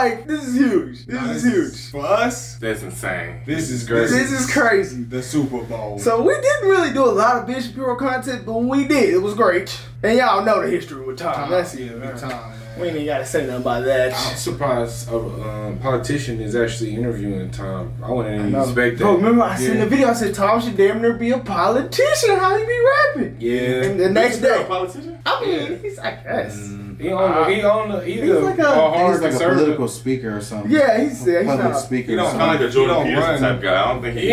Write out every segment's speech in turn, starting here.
like, this is huge. This is huge. For us, that's insane. This is crazy. This is crazy. The Super Bowl. So we didn't really do a lot of Ben Shapiro content, but when we did, it was great. And y'all know the history with Tom. That's it. Tom, man. We ain't even gotta say nothing about that. I'm surprised a politician is actually interviewing Tom. I wouldn't even expect that. Bro, remember I seen the video, I said Tom should damn near be a politician. How he be rapping? Yeah. And the next day. A politician? I mean, he's, I guess. He's like a political speaker or something. Yeah, he's public not speaker. He don't kind of like a Jordan Peterson type guy. I don't think he.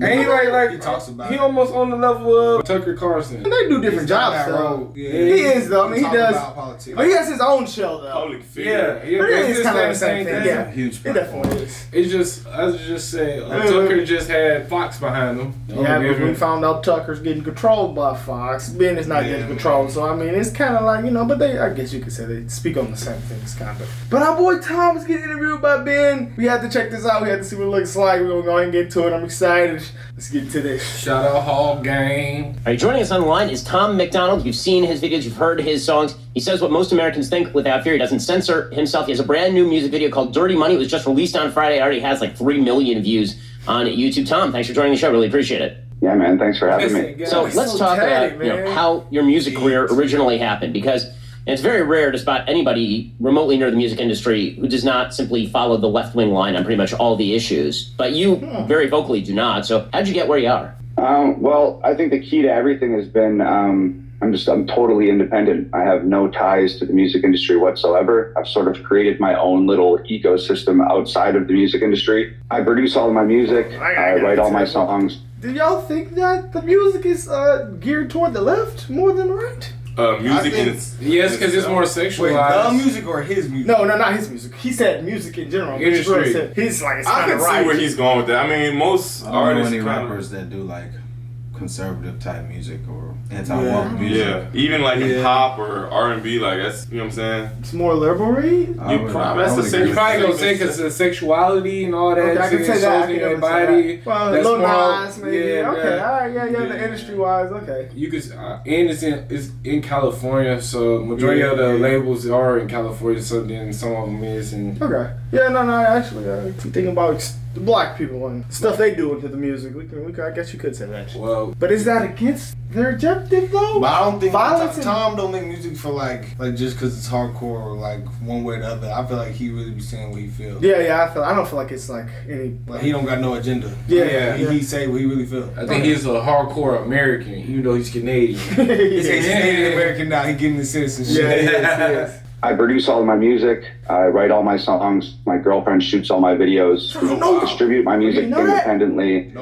And he like he talks about. He almost on the level of Tucker Carlson. And they do different jobs though. Yeah. He is though. I mean, he does. Politics. But he has his own show though. Public figure. Yeah, but it is kind of the same thing. Yeah, huge. It definitely is. It's just, I was just saying, Tucker just had Fox behind him. Yeah, but we found out Tucker's getting controlled by Fox. Ben is not getting controlled, so I mean, it's kind of like, but I guess you could say they speak on the same things, kind of. But our boy Tom is getting interviewed by Ben. We had to check this out. We had to see what it looks like. We're gonna go ahead and get to it. I'm excited. Let's get to this. Shout out Hall Gang. All right, joining us on the line is Tom McDonald. You've seen his videos, you've heard his songs. He says what most Americans think without fear. He doesn't censor himself. He has a brand new music video called Dirty Money. It was just released on Friday. It already has like 3 million views on YouTube. Tom, thanks for joining the show. Really appreciate it. Yeah, man. Thanks for having me. So let's talk about how your music career originally happened, because it's very rare to spot anybody remotely near the music industry who does not simply follow the left-wing line on pretty much all the issues. But you very vocally do not. So how'd you get where you are? Well, I think the key to everything has been I'm totally independent. I have no ties to the music industry whatsoever. I've sort of created my own little ecosystem outside of the music industry. I produce all of my music. I write all my songs. Do y'all think that the music is geared toward the left more than the right? Music is because it's more sexualized. Wait, the music or his music? No, not his music. He said music in general. Industry. He's like, it's I kind can of right. see where he's going with that. I mean, most I don't artists, know any rappers that do like conservative type music or anti-woke music. Yeah, even like in pop or R&B, like that's, you know what I'm saying? It's more liberal. That's the same. You probably gonna say because the sexuality and all that. Okay, I can say that. I can body. Well, that's Lil more, Nas, maybe. Okay, all right, yeah. The industry wise, okay. You could, and it's in California, so majority of the labels are in California. So then some of them is in. Okay. Yeah, no. Actually, I'm thinking about the black people and stuff they do into the music. We can, I guess you could say that. Well, but is that against their objective though? But I don't think violence. Tom don't make music for like just because it's hardcore or like one way or the other. I feel like he really be saying what he feels. Yeah. I don't feel like it's like any. Like he don't got no agenda. Yeah. He say what he really feels. I think he's a hardcore American, even though he's Canadian. He's Canadian American now. He getting the citizenship. Yes. I produce all of my music. I write all my songs. My girlfriend shoots all my videos. Distribute my music independently.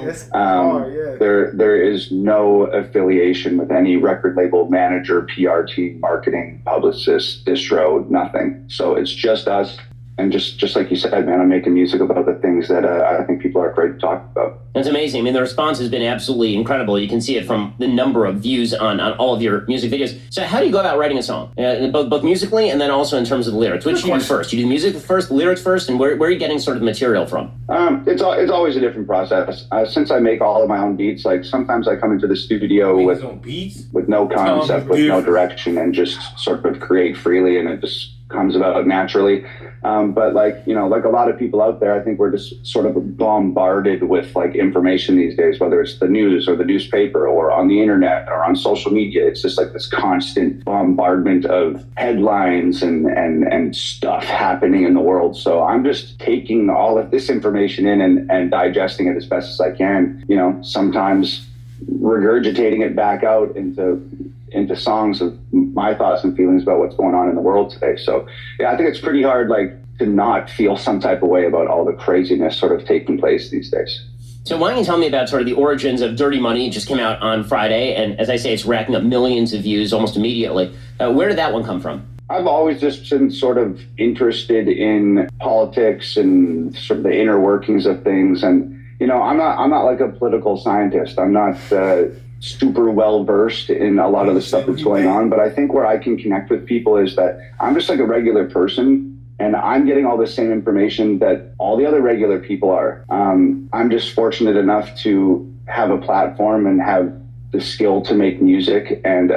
There is no affiliation with any record label, manager, PR team, marketing, publicist, distro, nothing. So it's just us. And just like you said, man, I'm making music about the things that I think people are afraid to talk about. That's amazing. I mean, the response has been absolutely incredible. You can see it from the number of views on all of your music videos. So how do you go about writing a song? Both musically and then also in terms of the lyrics. Which do you do first? You do music first, the lyrics first, and where are you getting sort of the material from? It's always a different process. Since I make all of my own beats, like sometimes I come into the studio with no concept, with no direction, and just sort of create freely, and it just comes about naturally. But like a lot of people out there, I think we're just sort of bombarded with like information these days, whether it's the news or the newspaper or on the internet or on social media. It's just like this constant bombardment of headlines and stuff happening in the world. So I'm just taking all of this information in and digesting it as best as I can, sometimes regurgitating it back out into songs of my thoughts and feelings about what's going on in the world today. So yeah, I think it's pretty hard to not feel some type of way about all the craziness sort of taking place these days. So why don't you tell me about sort of the origins of Dirty Money? It just came out on Friday, and as I say, it's racking up millions of views almost immediately. Where did that one come from? I've always just been sort of interested in politics and sort of the inner workings of things. And, I'm not like a political scientist. I'm not super well versed in a lot of the stuff that's going on, but I think where I can connect with people is that I'm just like a regular person, and I'm getting all the same information that all the other regular people are. I'm just fortunate enough to have a platform and have the skill to make music. And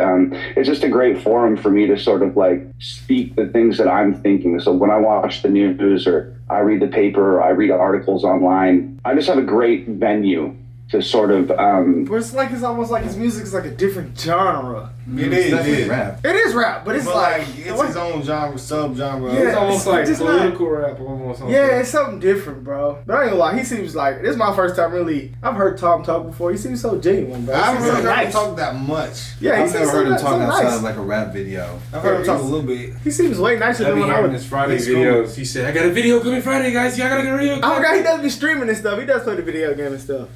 it's just a great forum for me to sort of like speak the things that I'm thinking. So when I watch the news or I read the paper or I read articles online, I just have a great venue to sort of but it's almost like his music is like a different genre. It is rap. It is rap, but it's like it's his own genre, subgenre. Yeah, It's almost like it's political rap almost. Yeah, it's something different, bro. But I ain't gonna lie, he seems like, this is my first time really, I've heard Tom talk before. He seems so genuine, bro. I haven't He really seems heard him nice. talk that much. Yeah, he I've seems never heard him so talk outside nice. of like a rap video. I've heard him talk a little bit. He seems way nicer I than be when I hearing was. his Friday He's cool. videos. He said, I got a video coming Friday, guys. Y'all gotta get a video. I forgot he does be streaming and stuff. He does play the video game and stuff.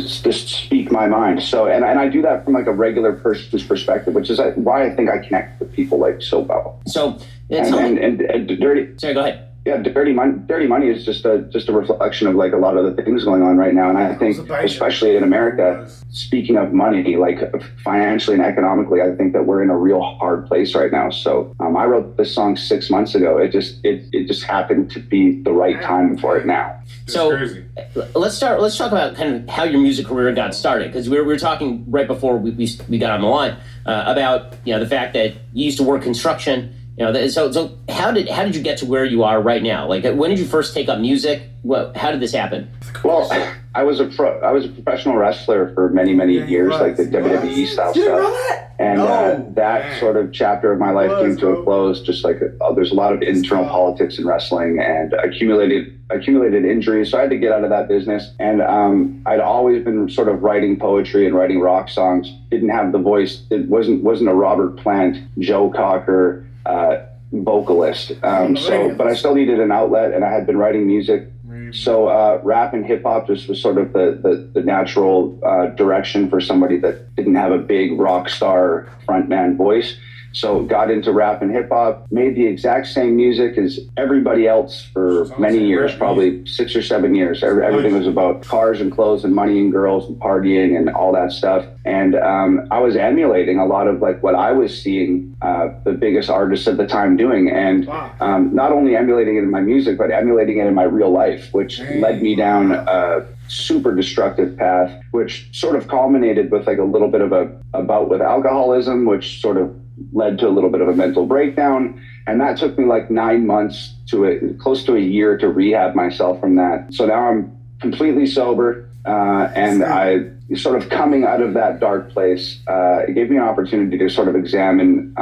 just speak my mind. So, and I do that from like a regular person's perspective, which is why I think I connect with people like so well. So, and dirty. Sorry, go ahead. Yeah, dirty money is just a reflection of like a lot of the things going on right now. And I think, especially in America, speaking of money, like financially and economically, I think that we're in a real hard place right now. So I wrote this song 6 months ago. It just happened to be the right time for it now. So let's talk about kind of how your music career got started, because we were talking right before we got on the line about the fact that you used to work construction. So how did you get to where you are right now? Like, when did you first take up music? How did this happen? Well, I was a professional wrestler for many years, like the WWE style stuff. And that sort of chapter of my life came to a close. Just like there's a lot of internal politics in wrestling and accumulated injuries, so I had to get out of that business. And I'd always been sort of writing poetry and writing rock songs. Didn't have the voice. It wasn't a Robert Plant, Joe Cocker vocalist. But I still needed an outlet, and I had been writing music. So rap and hip hop just was sort of the natural direction for somebody that didn't have a big rock star frontman voice. So got into rap and hip hop, made the exact same music as everybody else for many years, probably 6 or 7 years. Everything was about cars and clothes and money and girls and partying and all that stuff. And I was emulating a lot of like what I was seeing the biggest artists at the time doing. And not only emulating it in my music, but emulating it in my real life, which led me down a super destructive path, which sort of culminated with like a little bit of a bout with alcoholism, which sort of led to a little bit of a mental breakdown. And that took me like 9 months to close to a year to rehab myself from that. So now I'm completely sober, and I sort of coming out of that dark place, it gave me an opportunity to sort of examine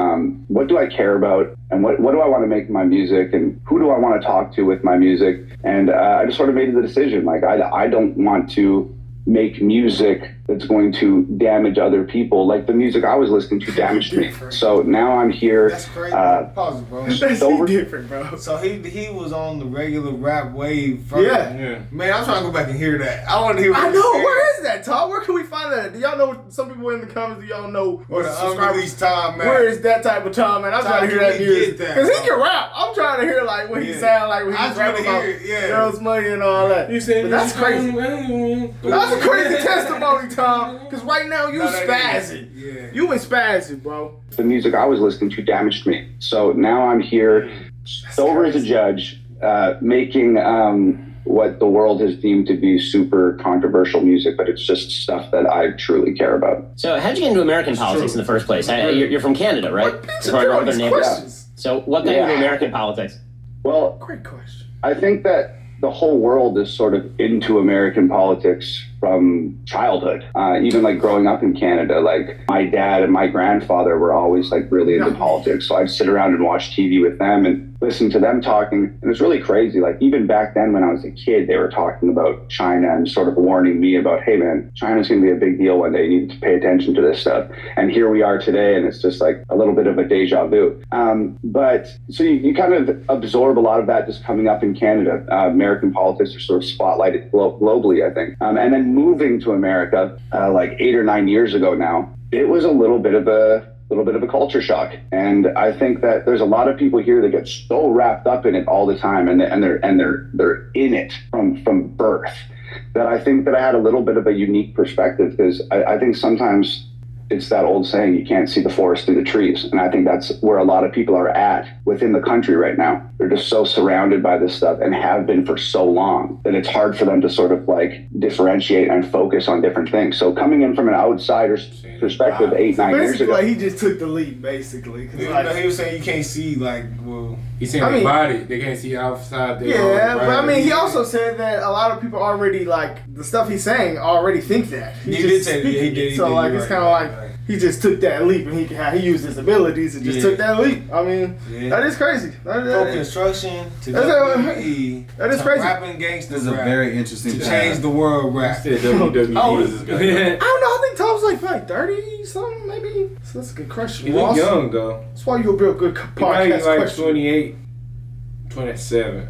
what do I care about and what do I want to make in my music and who do I want to talk to with my music. And I just sort of made the decision, like I don't want to make music that's going to damage other people like the music I was listening to damaged me. So now I'm here. That's crazy. Pause it, bro. That's different, bro. So he was on the regular rap wave first. Yeah. Man, I'm trying to go back and hear that. I want to hear what I know. Where is that, Tom? Where can we find that? Do y'all know? Some people in the comments, do y'all know? Or the unreleased time, man. Where is that type of Tom, man? I'm trying to hear that music. Because he can rap. I'm trying to hear like what he sound like when he's rapping about girls' money and all that. But that's crazy. That's a crazy testimony, Tom. Because right now you spazzing. Yeah. You been spazzing, bro. The music I was listening to damaged me. So now I'm here, sober as a judge, making what the world has deemed to be super controversial music, but it's just stuff that I truly care about. So how'd you get into American politics in the first place? You're from Canada, right? So what got you into American politics? Well, great question. I think that the whole world is sort of into American politics from childhood. Even like growing up in Canada, like my dad and my grandfather were always like really into politics. So I'd sit around and watch TV with them and listen to them talking. And it's really crazy. Like even back then when I was a kid, they were talking about China and sort of warning me about, hey man, China's going to be a big deal one day. You need to pay attention to this stuff. And here we are today. And it's just like a little bit of a deja vu. But so you kind of absorb a lot of that just coming up in Canada. American politics are sort of spotlighted globally, I think. And then moving to America like 8 or 9 years ago now, it was a little bit of a culture shock. And I think that there's a lot of people here that get so wrapped up in it all the time and they're in it from birth, that I think that I had a little bit of a unique perspective, because I think sometimes it's that old saying, you can't see the forest through the trees. And I think that's where a lot of people are at within the country right now. They're just so surrounded by this stuff and have been for so long that it's hard for them to sort of like differentiate and focus on different things. So coming in from an outsider's perspective 8-9 years Basically, ago. like, he just took the lead, basically. 'Cause, like, he was saying you can't see, like, well... He's saying their body. They can't see outside their yeah, but I mean, he also said that a lot of people already, like, the stuff he's saying already think that. He did say that. He did. So, like, it's kind of like he just took that leap and he used his abilities and just took that leap. I mean, that is crazy. From construction to WWE. That is crazy. Rapping gangster This is a very interesting to change the world rap. WWE. Oh, I don't know. I think Tom's like 30 something, maybe. So that's a good question. He look young though. That's why you'll be a good He might be podcast like question. 28, 27.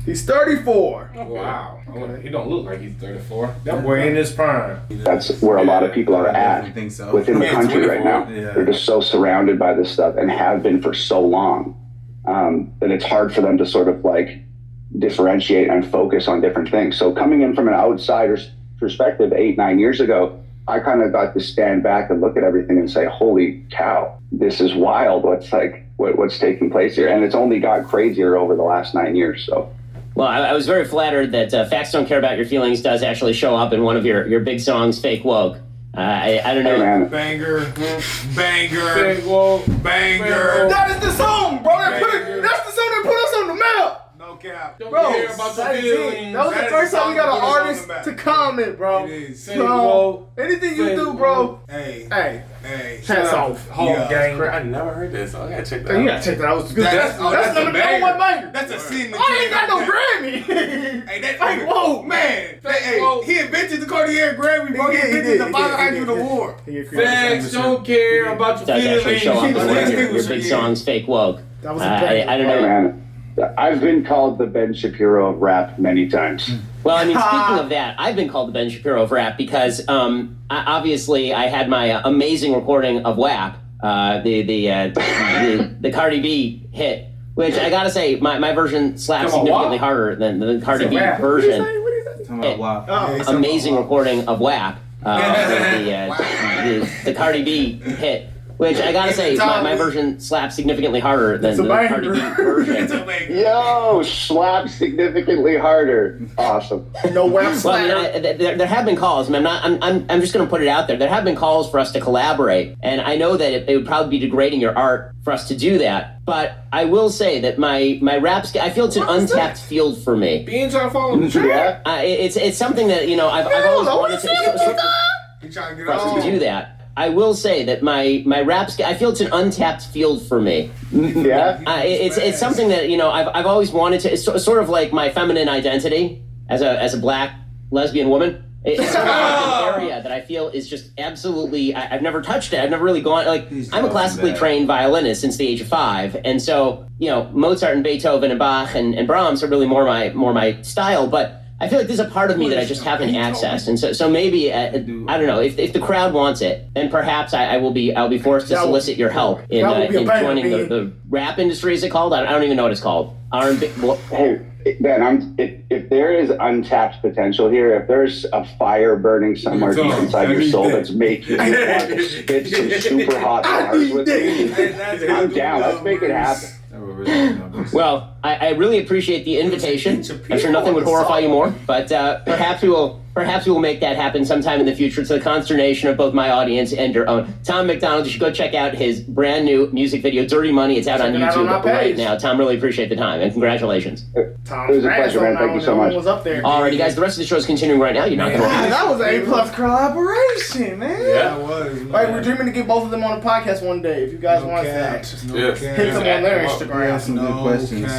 He's 34. Okay. Wow. He don't look like he's 34. That boy in his prime. That's where a lot of people are at think so. within the country right now. Yeah. They're just so surrounded by this stuff and have been for so long that it's hard for them to sort of like differentiate and focus on different things. So coming in from an outsider's perspective 8-9 years ago, I kind of got to stand back and look at everything and say, holy cow, this is wild. What's taking place here? And it's only got crazier over the last 9 years. So. Well, I was very flattered that Facts Don't Care About Your Feelings does actually show up in one of your big songs, Fake Woke. I don't know. Hey, man. Banger. Fake woke. Banger. That is the song, bro. That's the song that put us on the map. No cap. Don't Bro, care about the that is it. feelings. That was the That is first the time we got song an that put us on artist the map. to comment, bro. It is. Fake So, woke. anything you Fake do, bro. woke. Hey. Hey, Hey. hats off. Whole Yeah. gang. I never heard this. So I gotta check that You out. gotta check that out. That's the a number banger. one banger. That's a sin. I ain't got no Grammy. Hey, that Like, whoa, man. Hey, Whoa. he invented the Cartier Grammy, bro. He did, he invented did, the he 500 did. award. Facts don't care about your Does actually show up in feelings. one of your big songs, Fake Woke. That was a banger. I don't Hey, know. man. I've been called the Ben Shapiro of rap many times. Well, I mean, speaking of that, I've been called the Ben Shapiro of rap because obviously I had my amazing recording of WAP, the Cardi B hit, which I gotta say, my version slaps significantly harder than the Cardi B version. Talking about WAP. Oh, Amazing recording of WAP, the Cardi B hit. Which I gotta say, my version slaps significantly harder than the Cardi B version. Yo, slap significantly harder. Awesome. No WAP Well, slander. I mean, there have been calls. I mean, I'm just going to put it out there. There have been calls for us to collaborate, and I know that it would probably be degrading your art for us to do that. But I will say that my rap, I feel it's an untapped field for me. Being trying to follow the track. Yeah. It's something that I've always wanted He trying to get for us to do that. I will say that my rap, I feel it's an untapped field for me. Yeah. It's something that I've always wanted to. It's sort of like my feminine identity as a black lesbian woman. It's sort of an area that I feel is just absolutely. I've never touched it. I've never really gone. Like, I'm a classically trained violinist since the age of 5, and so Mozart and Beethoven and Bach and Brahms are really more my style. But I feel like there's a part of me that I just haven't accessed, and so maybe I don't know if the crowd wants it, then perhaps I'll be forced to solicit your help in joining the rap industry. Is it called? I don't even know what it's called. R&B. Hey, Ben, if there is untapped potential here, if there's a fire burning somewhere deep inside your soul that's making you want to spit some super hot bars with me, I'm down. Let's make it happen. Well, I really appreciate the invitation. I'm sure nothing would horrify you more, but perhaps we will make that happen sometime in the future to the consternation of both my audience and your own. Tom McDonald, you should go check out his brand new music video, Dirty Money. It's out on YouTube right now. Tom, really appreciate the time, and congratulations. Tom, it was a pleasure, man. Thank you so much. Was up there. Alrighty, guys, the rest of the show is continuing right now. You're not going to That was an A+ collaboration, man. Yeah, it was. All right, we're dreaming to get both of them on the podcast one day. If you guys want that, hit them on their Instagram. Some good questions.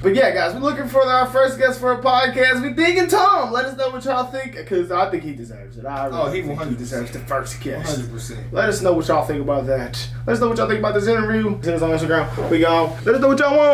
But yeah, guys, we're looking for our first guest for a podcast. We're thinking Tom. Let us know what y'all think, because I think he deserves it. He 100% deserves the first guest. 100%. Let us know what y'all think about that. Let us know what y'all think about this interview. Send us on Instagram. We gone. Let us know what y'all want.